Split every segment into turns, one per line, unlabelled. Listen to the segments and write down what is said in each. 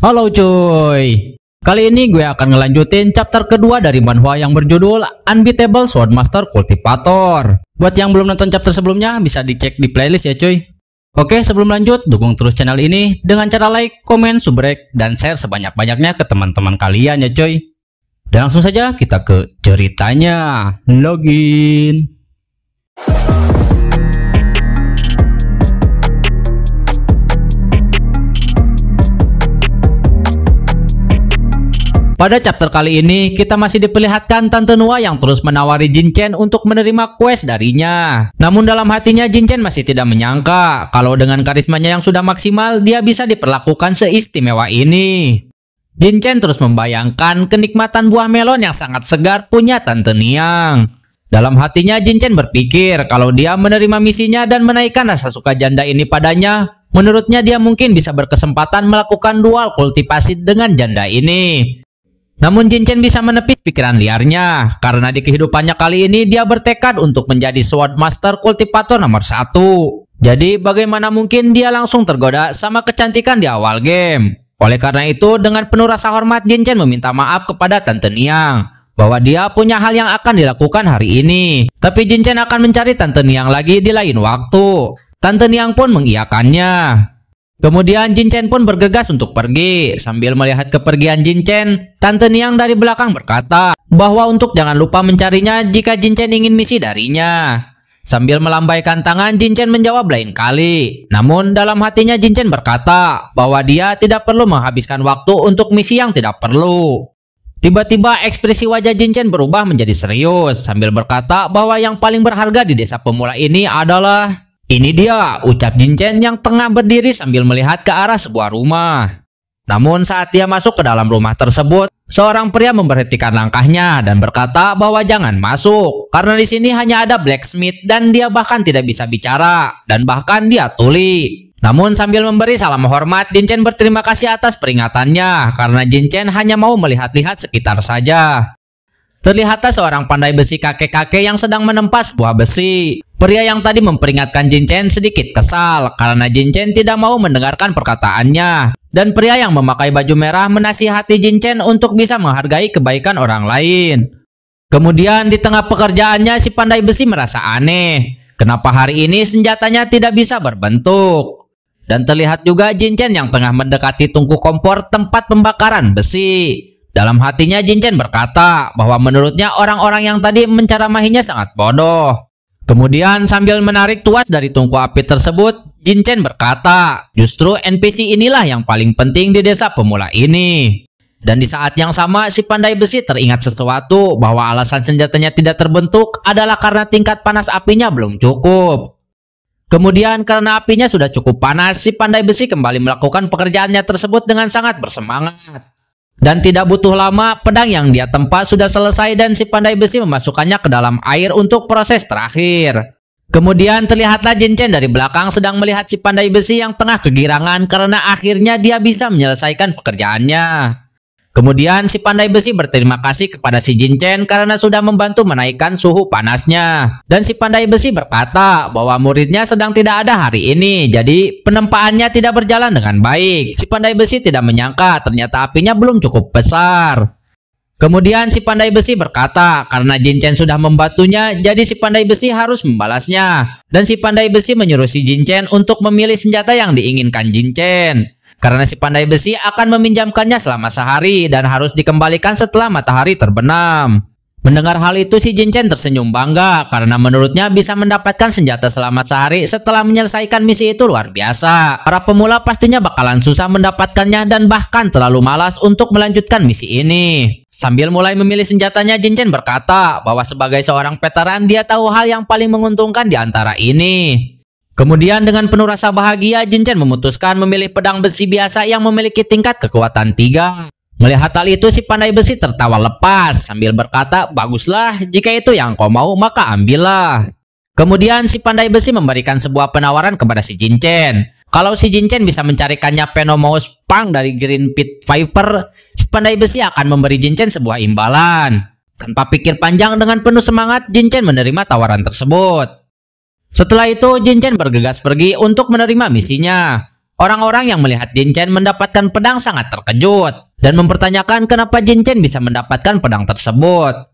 Halo cuy. Kali ini gue akan ngelanjutin chapter kedua dari manhwa yang berjudul Unbeatable Swordmaster Cultivator. Buat yang belum nonton chapter sebelumnya bisa dicek di playlist ya cuy. Oke, sebelum lanjut, dukung terus channel ini dengan cara like, komen, subrek, dan share sebanyak-banyaknya ke teman-teman kalian ya cuy. Dan langsung saja kita ke ceritanya. Login. Pada chapter kali ini, kita masih diperlihatkan Tante Nua yang terus menawari Jin Chen untuk menerima quest darinya. Namun dalam hatinya Jin Chen masih tidak menyangka kalau dengan karismanya yang sudah maksimal, dia bisa diperlakukan seistimewa ini. Jin Chen terus membayangkan kenikmatan buah melon yang sangat segar punya Tante Niang. Dalam hatinya Jin Chen berpikir kalau dia menerima misinya dan menaikkan rasa suka janda ini padanya, menurutnya dia mungkin bisa berkesempatan melakukan dual kultivasi dengan janda ini. Namun Jin Chen bisa menepis pikiran liarnya, karena di kehidupannya kali ini dia bertekad untuk menjadi Swordmaster Cultivator nomor 1. Jadi bagaimana mungkin dia langsung tergoda sama kecantikan di awal game. Oleh karena itu dengan penuh rasa hormat Jin Chen meminta maaf kepada Tante Niang, bahwa dia punya hal yang akan dilakukan hari ini. Tapi Jin Chen akan mencari Tante Niang lagi di lain waktu. Tante Niang pun mengiyakannya. Kemudian Jin Chen pun bergegas untuk pergi. Sambil melihat kepergian Jin Chen, Tante Niang dari belakang berkata bahwa untuk jangan lupa mencarinya jika Jin Chen ingin misi darinya. Sambil melambaikan tangan, Jin Chen menjawab lain kali. Namun dalam hatinya Jin Chen berkata bahwa dia tidak perlu menghabiskan waktu untuk misi yang tidak perlu. Tiba-tiba ekspresi wajah Jin Chen berubah menjadi serius sambil berkata bahwa yang paling berharga di desa pemula ini adalah... Ini dia, ucap Jin Chen yang tengah berdiri sambil melihat ke arah sebuah rumah. Namun saat dia masuk ke dalam rumah tersebut, seorang pria memberhentikan langkahnya dan berkata bahwa jangan masuk, karena di sini hanya ada blacksmith dan dia bahkan tidak bisa bicara, dan bahkan dia tuli. Namun sambil memberi salam hormat, Jin Chen berterima kasih atas peringatannya, karena Jin Chen hanya mau melihat-lihat sekitar saja. Terlihatlah seorang pandai besi kakek-kakek yang sedang menempa sebuah besi. Pria yang tadi memperingatkan Jin Chen sedikit kesal karena Jin Chen tidak mau mendengarkan perkataannya. Dan pria yang memakai baju merah menasihati Jin Chen untuk bisa menghargai kebaikan orang lain. Kemudian di tengah pekerjaannya si pandai besi merasa aneh. Kenapa hari ini senjatanya tidak bisa berbentuk? Dan terlihat juga Jin Chen yang tengah mendekati tungku kompor tempat pembakaran besi. Dalam hatinya Jin Chen berkata bahwa menurutnya orang-orang yang tadi menceramahinya sangat bodoh. Kemudian sambil menarik tuas dari tungku api tersebut, Jin Chen berkata, justru NPC inilah yang paling penting di desa pemula ini. Dan di saat yang sama si pandai besi teringat sesuatu bahwa alasan senjatanya tidak terbentuk adalah karena tingkat panas apinya belum cukup. Kemudian karena apinya sudah cukup panas, si pandai besi kembali melakukan pekerjaannya tersebut dengan sangat bersemangat. Dan tidak butuh lama, pedang yang dia tempa sudah selesai dan si pandai besi memasukkannya ke dalam air untuk proses terakhir. Kemudian terlihatlah Jin Chen dari belakang sedang melihat si pandai besi yang tengah kegirangan karena akhirnya dia bisa menyelesaikan pekerjaannya. Kemudian si pandai besi berterima kasih kepada si Jin Chen karena sudah membantu menaikkan suhu panasnya. Dan si pandai besi berkata bahwa muridnya sedang tidak ada hari ini, jadi penempaannya tidak berjalan dengan baik. Si pandai besi tidak menyangka ternyata apinya belum cukup besar. Kemudian si pandai besi berkata karena Jin Chen sudah membantunya, jadi si pandai besi harus membalasnya. Dan si pandai besi menyuruh si Jin Chen untuk memilih senjata yang diinginkan Jin Chen. Karena si pandai besi akan meminjamkannya selama sehari dan harus dikembalikan setelah matahari terbenam. Mendengar hal itu si Jin Chen tersenyum bangga karena menurutnya bisa mendapatkan senjata selama sehari setelah menyelesaikan misi itu luar biasa. Para pemula pastinya bakalan susah mendapatkannya dan bahkan terlalu malas untuk melanjutkan misi ini. Sambil mulai memilih senjatanya, Jin Chen berkata bahwa sebagai seorang veteran dia tahu hal yang paling menguntungkan di antara ini. Kemudian dengan penuh rasa bahagia, Jin Chen memutuskan memilih pedang besi biasa yang memiliki tingkat kekuatan 3. Melihat hal itu, si pandai besi tertawa lepas sambil berkata, baguslah, jika itu yang kau mau maka ambillah. Kemudian si pandai besi memberikan sebuah penawaran kepada si Jin Chen. Kalau si Jin Chen bisa mencarikannya Venomous Pang dari Green Pit Viper, si pandai besi akan memberi Jin Chen sebuah imbalan. Tanpa pikir panjang dengan penuh semangat, Jin Chen menerima tawaran tersebut. Setelah itu, Jin Chen bergegas pergi untuk menerima misinya. Orang-orang yang melihat Jin Chen mendapatkan pedang sangat terkejut dan mempertanyakan kenapa Jin Chen bisa mendapatkan pedang tersebut.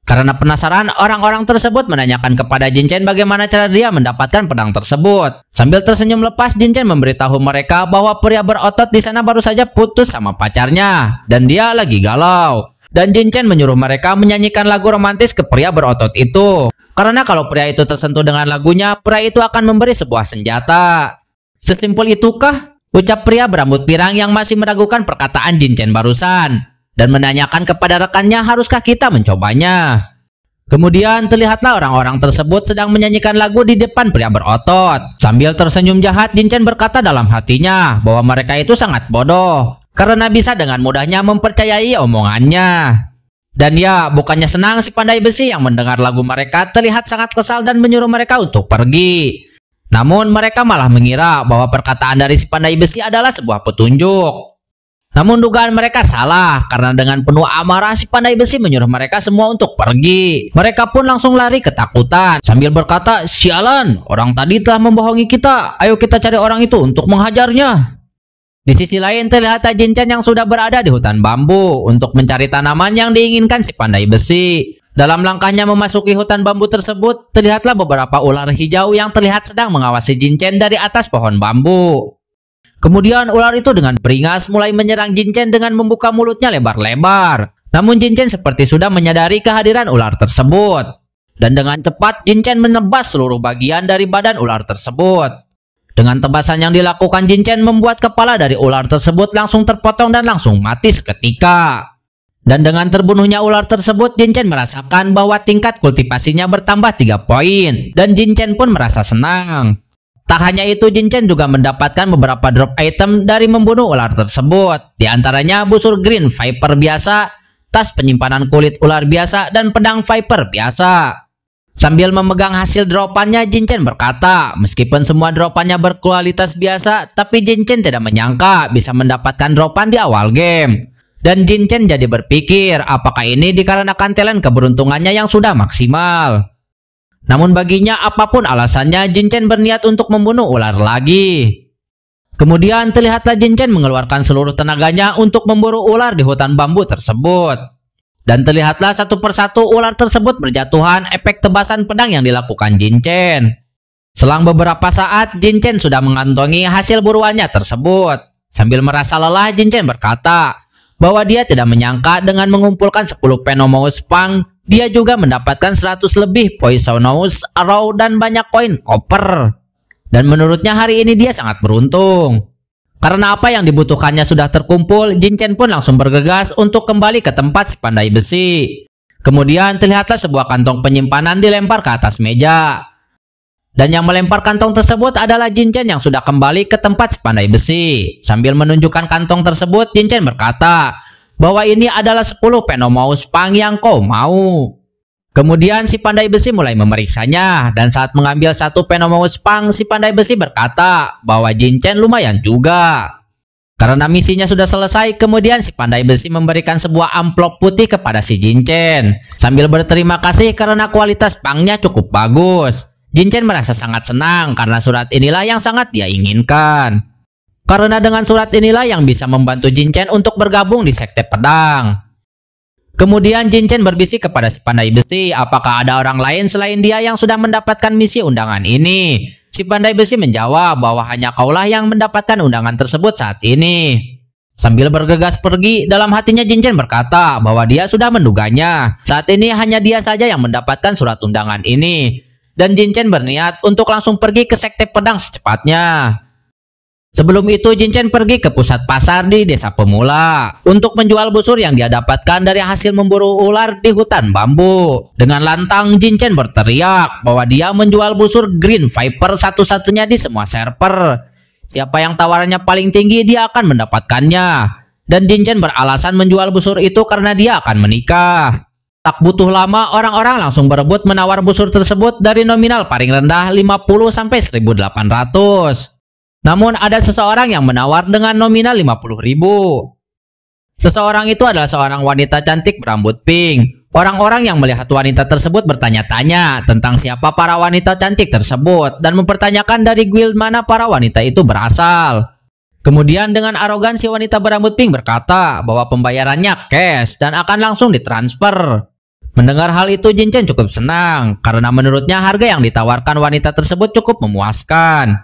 Karena penasaran, orang-orang tersebut menanyakan kepada Jin Chen bagaimana cara dia mendapatkan pedang tersebut. Sambil tersenyum lepas, Jin Chen memberitahu mereka bahwa pria berotot di sana baru saja putus sama pacarnya dan dia lagi galau. Dan Jin Chen menyuruh mereka menyanyikan lagu romantis ke pria berotot itu. Karena kalau pria itu tersentuh dengan lagunya, pria itu akan memberi sebuah senjata. Sesimpel itukah? Ucap pria berambut pirang yang masih meragukan perkataan Jin Chen barusan dan menanyakan kepada rekannya, haruskah kita mencobanya? Kemudian terlihatlah orang-orang tersebut sedang menyanyikan lagu di depan pria berotot. Sambil tersenyum jahat, Jin Chen berkata dalam hatinya bahwa mereka itu sangat bodoh karena bisa dengan mudahnya mempercayai omongannya. Dan ya, bukannya senang, si pandai besi yang mendengar lagu mereka terlihat sangat kesal dan menyuruh mereka untuk pergi. Namun mereka malah mengira bahwa perkataan dari si pandai besi adalah sebuah petunjuk. Namun dugaan mereka salah, karena dengan penuh amarah si pandai besi menyuruh mereka semua untuk pergi. Mereka pun langsung lari ketakutan sambil berkata, "Sialan, orang tadi telah membohongi kita. Ayo kita cari orang itu untuk menghajarnya." Di sisi lain terlihat Jin Chen yang sudah berada di hutan bambu untuk mencari tanaman yang diinginkan si pandai besi. Dalam langkahnya memasuki hutan bambu tersebut, terlihatlah beberapa ular hijau yang terlihat sedang mengawasi Jin Chen dari atas pohon bambu. Kemudian ular itu dengan beringas mulai menyerang Jin Chen dengan membuka mulutnya lebar-lebar. Namun Jin Chen seperti sudah menyadari kehadiran ular tersebut. Dan dengan cepat Jin Chen menebas seluruh bagian dari badan ular tersebut. Dengan tebasan yang dilakukan Jin Chen membuat kepala dari ular tersebut langsung terpotong dan langsung mati seketika. Dan dengan terbunuhnya ular tersebut, Jin Chen merasakan bahwa tingkat kultivasinya bertambah 3 poin. Dan Jin Chen pun merasa senang. Tak hanya itu, Jin Chen juga mendapatkan beberapa drop item dari membunuh ular tersebut. Di antaranya busur green viper biasa, tas penyimpanan kulit ular biasa, dan pedang viper biasa. Sambil memegang hasil dropannya, Jin Chen berkata, meskipun semua dropannya berkualitas biasa, tapi Jin Chen tidak menyangka bisa mendapatkan dropan di awal game. Dan Jin Chen jadi berpikir, apakah ini dikarenakan talent keberuntungannya yang sudah maksimal. Namun baginya apapun alasannya, Jin Chen berniat untuk membunuh ular lagi. Kemudian terlihatlah Jin Chen mengeluarkan seluruh tenaganya untuk memburu ular di hutan bambu tersebut. Dan terlihatlah satu persatu ular tersebut berjatuhan efek tebasan pedang yang dilakukan Jin Chen. Selang beberapa saat, Jin Chen sudah mengantongi hasil buruannya tersebut. Sambil merasa lelah, Jin Chen berkata bahwa dia tidak menyangka dengan mengumpulkan 10 Venomous Fang, dia juga mendapatkan 100 lebih Poisonous Arrow dan banyak koin koper. Dan menurutnya hari ini dia sangat beruntung. Karena apa yang dibutuhkannya sudah terkumpul, Jin Chen pun langsung bergegas untuk kembali ke tempat si pandai besi. Kemudian terlihatlah sebuah kantong penyimpanan dilempar ke atas meja. Dan yang melempar kantong tersebut adalah Jin Chen yang sudah kembali ke tempat si pandai besi. Sambil menunjukkan kantong tersebut, Jin Chen berkata bahwa ini adalah 10 Venomous Fang yang kau mau. Kemudian si pandai besi mulai memeriksanya, dan saat mengambil satu Venomous Fang, si pandai besi berkata bahwa Jin Chen lumayan juga. Karena misinya sudah selesai, kemudian si pandai besi memberikan sebuah amplop putih kepada si Jin Chen. Sambil berterima kasih karena kualitas pangnya cukup bagus. Jin Chen merasa sangat senang karena surat inilah yang sangat dia inginkan. Karena dengan surat inilah yang bisa membantu Jin Chen untuk bergabung di sekte pedang. Kemudian Jin Chen berbisik kepada si pandai besi apakah ada orang lain selain dia yang sudah mendapatkan misi undangan ini. Si pandai besi menjawab bahwa hanya kaulah yang mendapatkan undangan tersebut saat ini. Sambil bergegas pergi, dalam hatinya Jin Chen berkata bahwa dia sudah menduganya. Saat ini hanya dia saja yang mendapatkan surat undangan ini. Dan Jin Chen berniat untuk langsung pergi ke sekte pedang secepatnya. Sebelum itu Jin Chen pergi ke pusat pasar di desa pemula untuk menjual busur yang dia dapatkan dari hasil memburu ular di hutan bambu. Dengan lantang Jin Chen berteriak bahwa dia menjual busur Green Viper satu-satunya di semua server. Siapa yang tawarannya paling tinggi dia akan mendapatkannya. Dan Jin Chen beralasan menjual busur itu karena dia akan menikah. Tak butuh lama orang-orang langsung berebut menawar busur tersebut dari nominal paling rendah 50 sampai 1.800. Namun ada seseorang yang menawar dengan nominal 50.000. Seseorang itu adalah seorang wanita cantik berambut pink. Orang-orang yang melihat wanita tersebut bertanya-tanya tentang siapa para wanita cantik tersebut dan mempertanyakan dari guild mana para wanita itu berasal. Kemudian dengan arogan si wanita berambut pink berkata bahwa pembayarannya cash dan akan langsung ditransfer. Mendengar hal itu, Jin Chen cukup senang karena menurutnya harga yang ditawarkan wanita tersebut cukup memuaskan.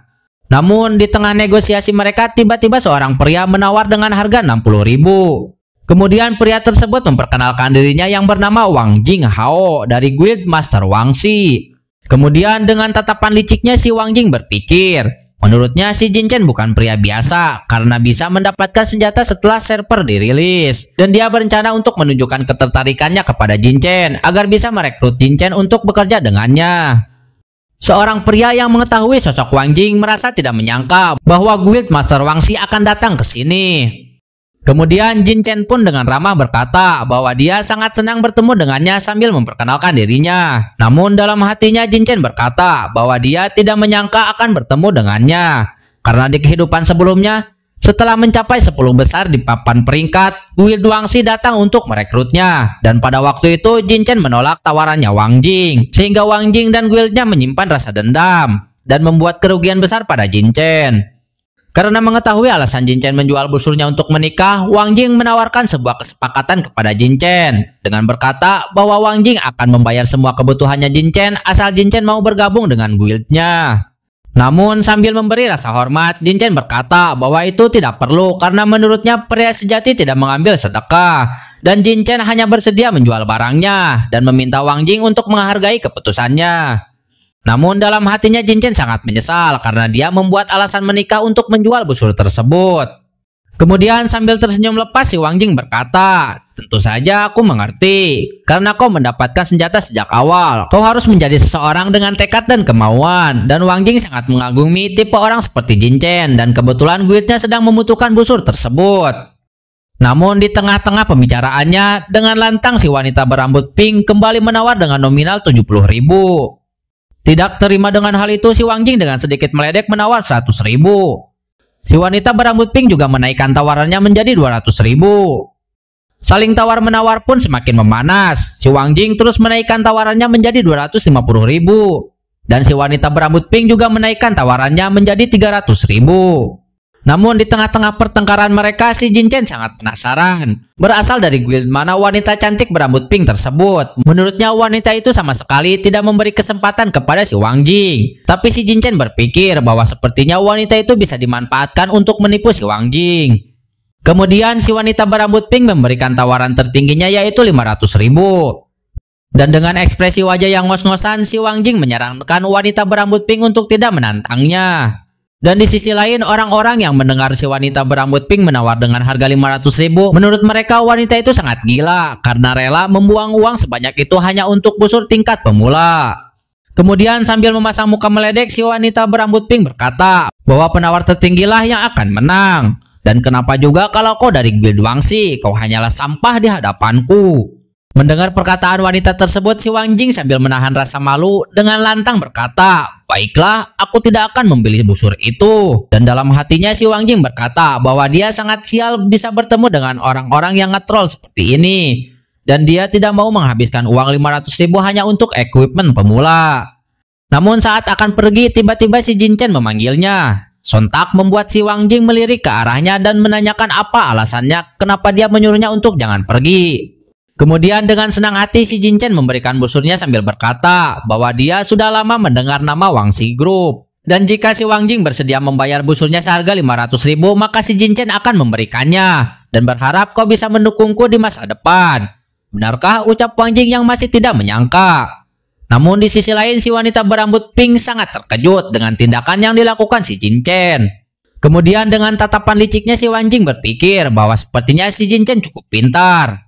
Namun di tengah negosiasi mereka, tiba-tiba seorang pria menawar dengan harga 60.000. Kemudian pria tersebut memperkenalkan dirinya yang bernama Wang Jing Hao dari Guild Master Wang Xi. Kemudian dengan tatapan liciknya si Wang Jing berpikir, menurutnya si Jin Chen bukan pria biasa karena bisa mendapatkan senjata setelah server dirilis. Dan dia berencana untuk menunjukkan ketertarikannya kepada Jin Chen agar bisa merekrut Jin Chen untuk bekerja dengannya. Seorang pria yang mengetahui sosok Wang Jing merasa tidak menyangka bahwa Guild Master Wang Xi akan datang ke sini. Kemudian Jin Chen pun dengan ramah berkata bahwa dia sangat senang bertemu dengannya sambil memperkenalkan dirinya. Namun dalam hatinya Jin Chen berkata bahwa dia tidak menyangka akan bertemu dengannya. Karena di kehidupan sebelumnya, setelah mencapai 10 besar di papan peringkat, Guild Wang Xi datang untuk merekrutnya. Dan pada waktu itu Jin Chen menolak tawarannya Wang Jing. Sehingga Wang Jing dan guildnya menyimpan rasa dendam dan membuat kerugian besar pada Jin Chen. Karena mengetahui alasan Jin Chen menjual busurnya untuk menikah, Wang Jing menawarkan sebuah kesepakatan kepada Jin Chen dengan berkata bahwa Wang Jing akan membayar semua kebutuhannya Jin Chen asal Jin Chen mau bergabung dengan guildnya. Namun sambil memberi rasa hormat, Jin Chen berkata bahwa itu tidak perlu karena menurutnya pria sejati tidak mengambil sedekah. Dan Jin Chen hanya bersedia menjual barangnya dan meminta Wang Jing untuk menghargai keputusannya. Namun dalam hatinya Jin Chen sangat menyesal karena dia membuat alasan menikah untuk menjual busur tersebut. Kemudian sambil tersenyum lepas si Wang Jing berkata, tentu saja aku mengerti. Karena kau mendapatkan senjata sejak awal, kau harus menjadi seseorang dengan tekad dan kemauan. Dan Wang Jing sangat mengagumi tipe orang seperti Jin Chen dan kebetulan guildnya sedang membutuhkan busur tersebut. Namun di tengah-tengah pembicaraannya, dengan lantang si wanita berambut pink kembali menawar dengan nominal 70.000. Tidak terima dengan hal itu, si Wang Jing dengan sedikit meledek menawar 100.000. Si wanita berambut pink juga menaikkan tawarannya menjadi 200.000. Saling tawar-menawar pun semakin memanas. Si Wang Jing terus menaikkan tawarannya menjadi 250.000. Dan si wanita berambut pink juga menaikkan tawarannya menjadi 300.000. Namun di tengah-tengah pertengkaran mereka, si Jin Chen sangat penasaran. Berasal dari guild mana wanita cantik berambut pink tersebut. Menurutnya wanita itu sama sekali tidak memberi kesempatan kepada si Wang Jing. Tapi si Jin Chen berpikir bahwa sepertinya wanita itu bisa dimanfaatkan untuk menipu si Wang Jing. Kemudian si wanita berambut pink memberikan tawaran tertingginya yaitu 500.000. Dan dengan ekspresi wajah yang ngos-ngosan, si Wang Jing menyarankan wanita berambut pink untuk tidak menantangnya. Dan di sisi lain, orang-orang yang mendengar si wanita berambut pink menawar dengan harga 500.000, menurut mereka wanita itu sangat gila karena rela membuang uang sebanyak itu hanya untuk busur tingkat pemula. Kemudian sambil memasang muka meledek, si wanita berambut pink berkata bahwa penawar tertinggilah yang akan menang. Dan kenapa juga kalau kau dari Guild Wang Xi, kau hanyalah sampah di hadapanku. Mendengar perkataan wanita tersebut, si Wang Jing sambil menahan rasa malu dengan lantang berkata, baiklah, aku tidak akan membeli busur itu. Dan dalam hatinya si Wang Jing berkata bahwa dia sangat sial bisa bertemu dengan orang-orang yang nge-troll seperti ini. Dan dia tidak mau menghabiskan uang 500.000 hanya untuk equipment pemula. Namun saat akan pergi, tiba-tiba si Jin Chen memanggilnya. Sontak membuat si Wang Jing melirik ke arahnya dan menanyakan apa alasannya kenapa dia menyuruhnya untuk jangan pergi. Kemudian dengan senang hati si Jin Chen memberikan busurnya sambil berkata bahwa dia sudah lama mendengar nama Wang Xi Group. Dan jika si Wang Jing bersedia membayar busurnya seharga 500.000, maka si Jin Chen akan memberikannya. Dan berharap kau bisa mendukungku di masa depan. Benarkah ucap Wang Jing yang masih tidak menyangka? Namun di sisi lain si wanita berambut pink sangat terkejut dengan tindakan yang dilakukan si Jin Chen. Kemudian dengan tatapan liciknya si Wang Jing berpikir bahwa sepertinya si Jin Chen cukup pintar.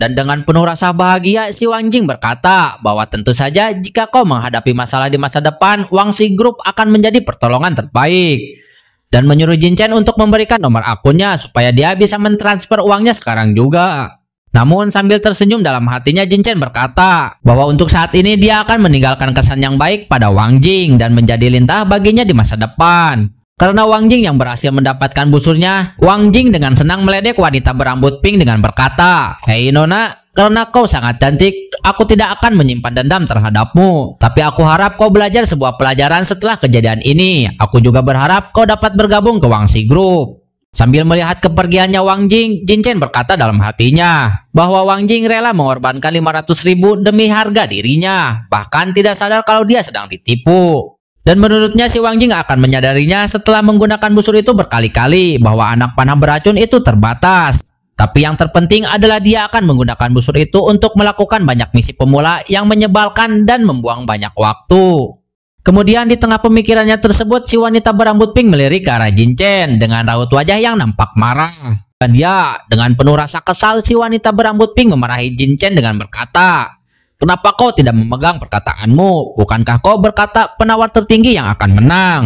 Dan dengan penuh rasa bahagia, si Wang Jing berkata bahwa tentu saja jika kau menghadapi masalah di masa depan, Wang Xi Group akan menjadi pertolongan terbaik. Dan menyuruh Jin Chen untuk memberikan nomor akunnya supaya dia bisa mentransfer uangnya sekarang juga. Namun sambil tersenyum dalam hatinya, Jin Chen berkata bahwa untuk saat ini dia akan meninggalkan kesan yang baik pada Wang Jing dan menjadi lintah baginya di masa depan. Karena Wang Jing yang berhasil mendapatkan busurnya, Wang Jing dengan senang meledek wanita berambut pink dengan berkata, hei Nona, karena kau sangat cantik, aku tidak akan menyimpan dendam terhadapmu. Tapi aku harap kau belajar sebuah pelajaran setelah kejadian ini. Aku juga berharap kau dapat bergabung ke Wangxi Group. Sambil melihat kepergiannya Wang Jing, Jin Chen berkata dalam hatinya bahwa Wang Jing rela mengorbankan 500.000 demi harga dirinya, bahkan tidak sadar kalau dia sedang ditipu. Dan menurutnya si Wang Jing akan menyadarinya setelah menggunakan busur itu berkali-kali bahwa anak panah beracun itu terbatas. Tapi yang terpenting adalah dia akan menggunakan busur itu untuk melakukan banyak misi pemula yang menyebalkan dan membuang banyak waktu. Kemudian di tengah pemikirannya tersebut, si wanita berambut pink melirik ke arah Jin Chen dengan raut wajah yang nampak marah. Dan ya, dengan penuh rasa kesal, si wanita berambut pink memarahi Jin Chen dengan berkata, "Kenapa kau tidak memegang perkataanmu? Bukankah kau berkata penawar tertinggi yang akan menang?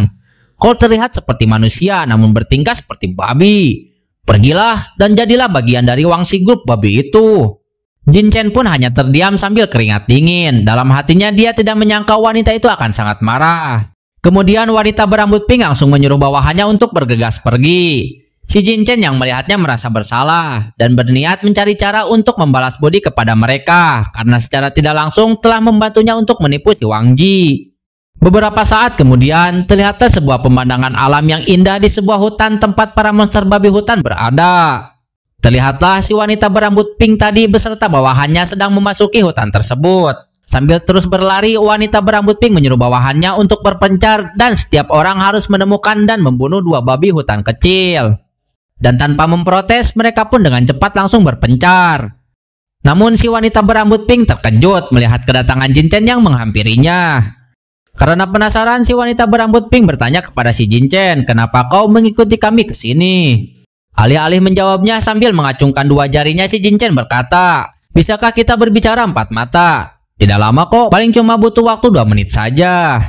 Kau terlihat seperti manusia namun bertingkah seperti babi. Pergilah dan jadilah bagian dari Wangxi Group babi itu." Jin Chen pun hanya terdiam sambil keringat dingin. Dalam hatinya dia tidak menyangka wanita itu akan sangat marah. Kemudian wanita berambut pink langsung menyuruh bawahannya untuk bergegas pergi. Si Jin Chen yang melihatnya merasa bersalah dan berniat mencari cara untuk membalas budi kepada mereka karena secara tidak langsung telah membantunya untuk menipu si Wang Ji. Beberapa saat kemudian terlihatlah sebuah pemandangan alam yang indah di sebuah hutan tempat para monster babi hutan berada. Terlihatlah si wanita berambut pink tadi beserta bawahannya sedang memasuki hutan tersebut. Sambil terus berlari, wanita berambut pink menyuruh bawahannya untuk berpencar dan setiap orang harus menemukan dan membunuh 2 babi hutan kecil. Dan tanpa memprotes, mereka pun dengan cepat langsung berpencar. Namun si wanita berambut pink terkejut melihat kedatangan Jin Chen yang menghampirinya. Karena penasaran, si wanita berambut pink bertanya kepada si Jin Chen, "Kenapa kau mengikuti kami ke sini?" Alih-alih menjawabnya sambil mengacungkan 2 jarinya, si Jin Chen berkata, "Bisakah kita berbicara 4 mata? Tidak lama kok, paling cuma butuh waktu 2 menit saja."